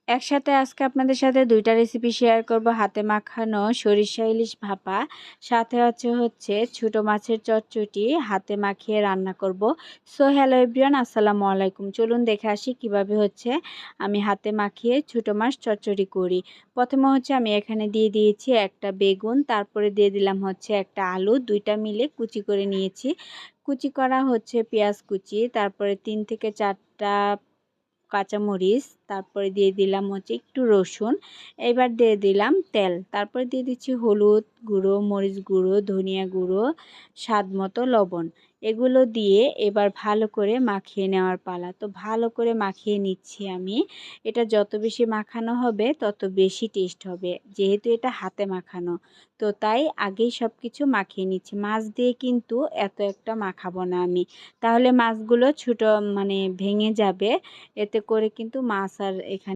একসাথে আজকে আপনাদের সাথে ২টা রেসিপি শেয়ার করব। হাতে মাখানো সরিষা ইলিশ ভাপা, সাথে হচ্ছে ছোট মাছের চটচটি হাতে মাখিয়ে রান্না করব। সো হ্যালো এভরিওয়ান, আসসালামু আলাইকুম। চলুন দেখে আসি কিভাবে আমি হাতে মাখিয়ে ছোট মাছ চটচটি করি। প্রথমে আমি এখানে দিয়ে দিয়েছি একটা বেগুন, তারপরে দিয়ে দিলাম একটা আলু, দুইটা মিলে কুচি করে নিয়েছি। কুচি করা পেঁয়াজ কুচি, তারপরে ৩ থেকে ৪টা কাঁচামরিচ, তারপরে দিয়ে দিলাম একটু রসুন। এবার দিয়ে দিলাম তেল, তারপরে দিয়ে দিচ্ছি হলুদ গুঁড়ো, মরিচ গুঁড়ো, ধনিয়া গুঁড়ো, স্বাদ মতো লবণ। এগুলো দিয়ে এবার ভালো করে মাখিয়ে নেওয়ার পালা। তো ভালো করে মাখিয়ে নিচ্ছি আমি। এটা যত বেশি মাখানো হবে তত বেশি টেস্ট হবে, যেহেতু এটা হাতে মাখানো। তো তাই আগেই সব কিছু মাখিয়ে নিচ্ছি। মাছ দিয়ে কিন্তু এত একটা মাখাবো না আমি, তাহলে মাছগুলো ছোট ভেঙে যাবে। এতে করে কিন্তু মাছ আর এখানে